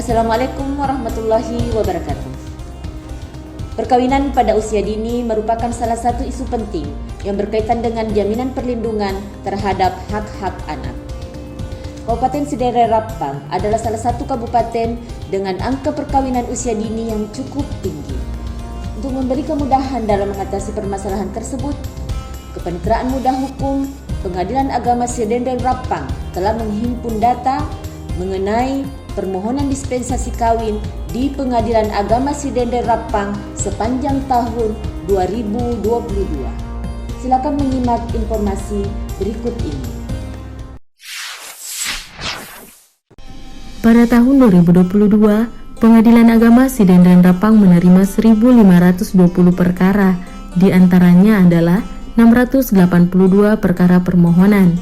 Assalamualaikum warahmatullahi wabarakatuh. Perkawinan pada usia dini merupakan salah satu isu penting yang berkaitan dengan jaminan perlindungan terhadap hak-hak anak. Kabupaten Sidere Rapang adalah salah satu kabupaten dengan angka perkawinan usia dini yang cukup tinggi. Untuk memberi kemudahan dalam mengatasi permasalahan tersebut, Kepaniteraan Muda Hukum Pengadilan Agama Sidere Rapang telah menghimpun data mengenai permohonan dispensasi kawin di Pengadilan Agama Sidere Rapang sepanjang tahun 2022. Silakan menyimak informasi berikut ini. Pada tahun 2022, Pengadilan Agama Sidere Rapang menerima 1.520 perkara, di antaranya adalah 682 perkara permohonan.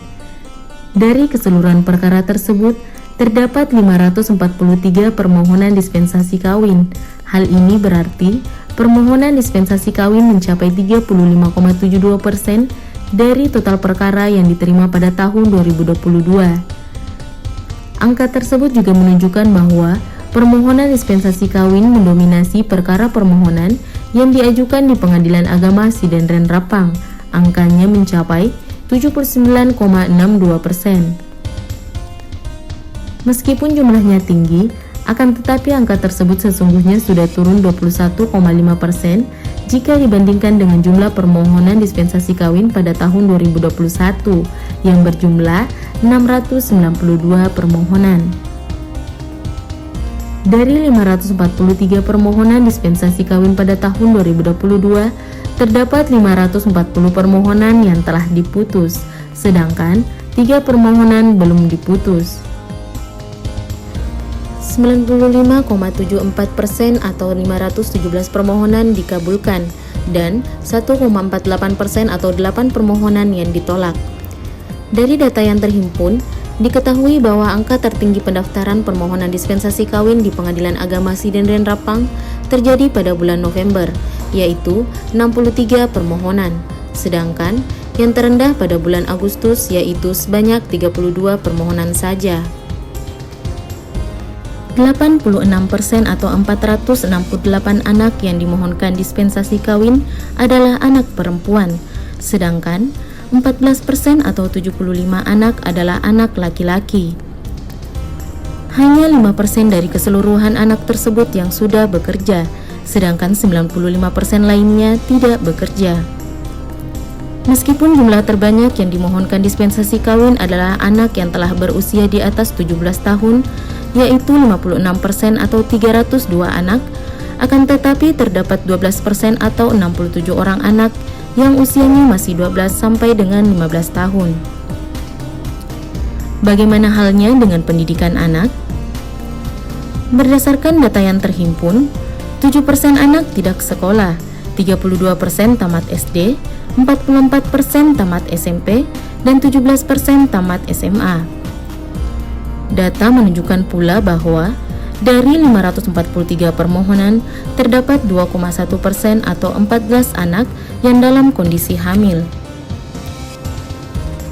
Dari keseluruhan perkara tersebut, terdapat 543 permohonan dispensasi kawin. Hal ini berarti permohonan dispensasi kawin mencapai 35,72% dari total perkara yang diterima pada tahun 2022. Angka tersebut juga menunjukkan bahwa permohonan dispensasi kawin mendominasi perkara permohonan yang diajukan di Pengadilan Agama Sidere Rapang. Angkanya mencapai 79,62%. Meskipun jumlahnya tinggi, akan tetapi angka tersebut sesungguhnya sudah turun 21,5% jika dibandingkan dengan jumlah permohonan dispensasi kawin pada tahun 2021 yang berjumlah 692 permohonan. Dari 543 permohonan dispensasi kawin pada tahun 2022, terdapat 540 permohonan yang telah diputus, sedangkan 3 permohonan belum diputus. 95,74% atau 517 permohonan dikabulkan dan 1,48% atau 8 permohonan yang ditolak. Dari data yang terhimpun, diketahui bahwa angka tertinggi pendaftaran permohonan dispensasi kawin di Pengadilan Agama Sidere Rapang terjadi pada bulan November, yaitu 63 permohonan, sedangkan yang terendah pada bulan Agustus yaitu sebanyak 32 permohonan saja. 86% atau 468 anak yang dimohonkan dispensasi kawin adalah anak perempuan, sedangkan 14% atau 75 anak adalah anak laki-laki. Hanya 5% dari keseluruhan anak tersebut yang sudah bekerja, sedangkan 95% lainnya tidak bekerja. Meskipun jumlah terbanyak yang dimohonkan dispensasi kawin adalah anak yang telah berusia di atas 17 tahun, yaitu 56% atau 302 anak, akan tetapi terdapat 12% atau 67 orang anak yang usianya masih 12 sampai dengan 15 tahun. Bagaimana halnya dengan pendidikan anak? Berdasarkan data yang terhimpun, 7% anak tidak sekolah, 32% tamat SD, 44% tamat SMP, dan 17% tamat SMA. Data menunjukkan pula bahwa dari 543 permohonan, terdapat 2,1% atau 14 anak yang dalam kondisi hamil.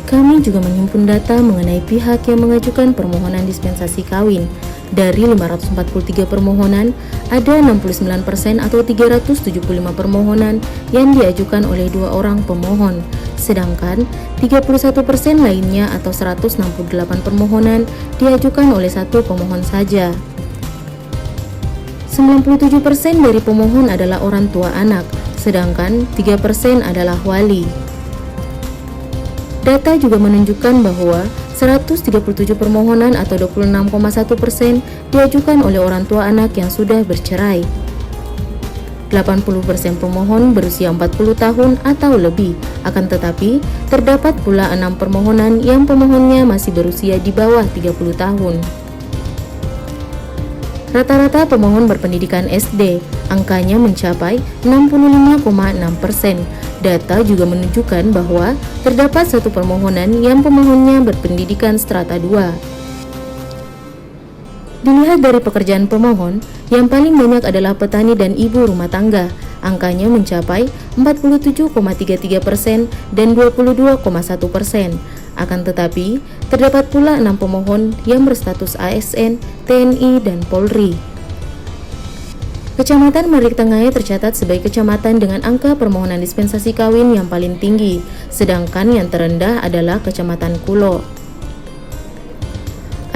Kami juga menghimpun data mengenai pihak yang mengajukan permohonan dispensasi kawin. Dari 543 permohonan, ada 69% atau 375 permohonan yang diajukan oleh 2 orang pemohon, sedangkan 31% lainnya atau 168 permohonan diajukan oleh 1 pemohon saja. 97% dari pemohon adalah orang tua anak, sedangkan 3% adalah wali. Data juga menunjukkan bahwa 137 permohonan atau 26,1% diajukan oleh orang tua anak yang sudah bercerai. 80% pemohon berusia 40 tahun atau lebih, akan tetapi terdapat pula 6 permohonan yang pemohonnya masih berusia di bawah 30 tahun. Rata-rata pemohon berpendidikan SD, angkanya mencapai 65,6%. Data juga menunjukkan bahwa terdapat 1 permohonan yang pemohonnya berpendidikan strata 2. Dilihat dari pekerjaan pemohon, yang paling banyak adalah petani dan ibu rumah tangga. Angkanya mencapai 47,33% dan 22,1%. Akan tetapi, Terdapat pula 6 pemohon yang berstatus ASN, TNI, dan Polri. Kecamatan Maritangae tercatat sebagai kecamatan dengan angka permohonan dispensasi kawin yang paling tinggi, sedangkan yang terendah adalah Kecamatan Kulo.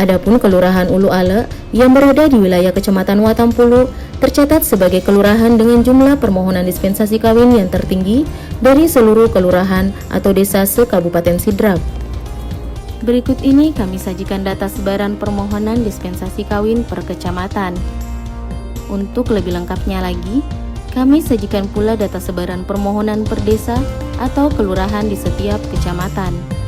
Adapun Kelurahan Ulu Ale yang berada di wilayah Kecamatan Watampulu tercatat sebagai kelurahan dengan jumlah permohonan dispensasi kawin yang tertinggi dari seluruh kelurahan atau desa se-Kabupaten Sidrap. Berikut ini kami sajikan data sebaran permohonan dispensasi kawin per kecamatan. Untuk lebih lengkapnya lagi, kami sajikan pula data sebaran permohonan per desa atau kelurahan di setiap kecamatan.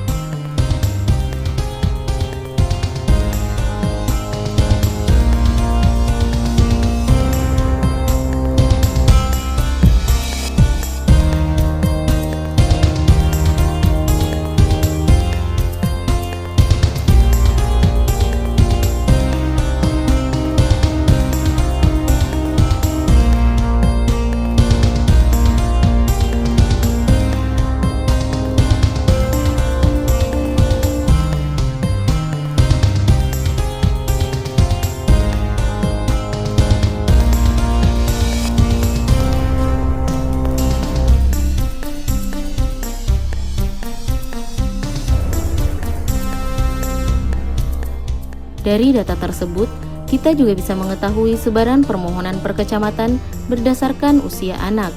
Dari data tersebut, kita juga bisa mengetahui sebaran permohonan per kecamatan berdasarkan usia anak.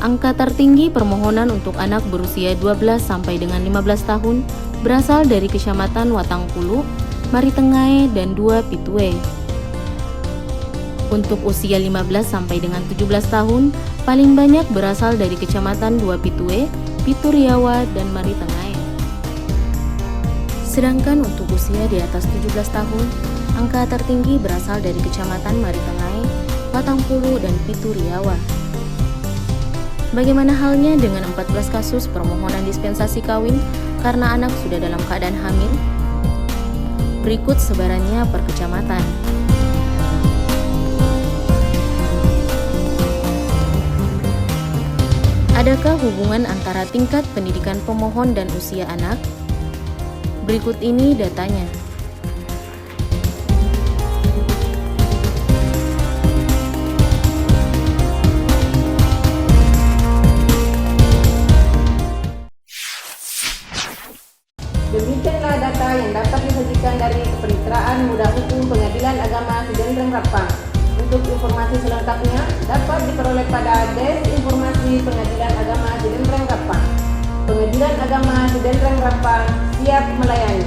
Angka tertinggi permohonan untuk anak berusia 12 sampai dengan 15 tahun berasal dari Kecamatan Watangpulu, Maritangae, dan 2 Pitue. Untuk usia 15 sampai dengan 17 tahun, paling banyak berasal dari Kecamatan 2 Pitue, Pituriawa, dan Maritangae. Sedangkan untuk usia di atas 17 tahun, angka tertinggi berasal dari Kecamatan Maritangae, Watampulu, dan Pituriawa. Bagaimana halnya dengan 14 kasus permohonan dispensasi kawin karena anak sudah dalam keadaan hamil? Berikut sebarannya per kecamatan. Adakah hubungan antara tingkat pendidikan pemohon dan usia anak? Berikut ini datanya. Demikianlah data yang dapat disajikan dari Kepaniteraan Muda Hukum Pengadilan Agama Sidendreng Rapang. Untuk informasi selengkapnya dapat diperoleh pada Desk Informasi Pengadilan Agama Sidendreng Rapang. Pengadilan Agama Sidendreng Rapang siap melayani.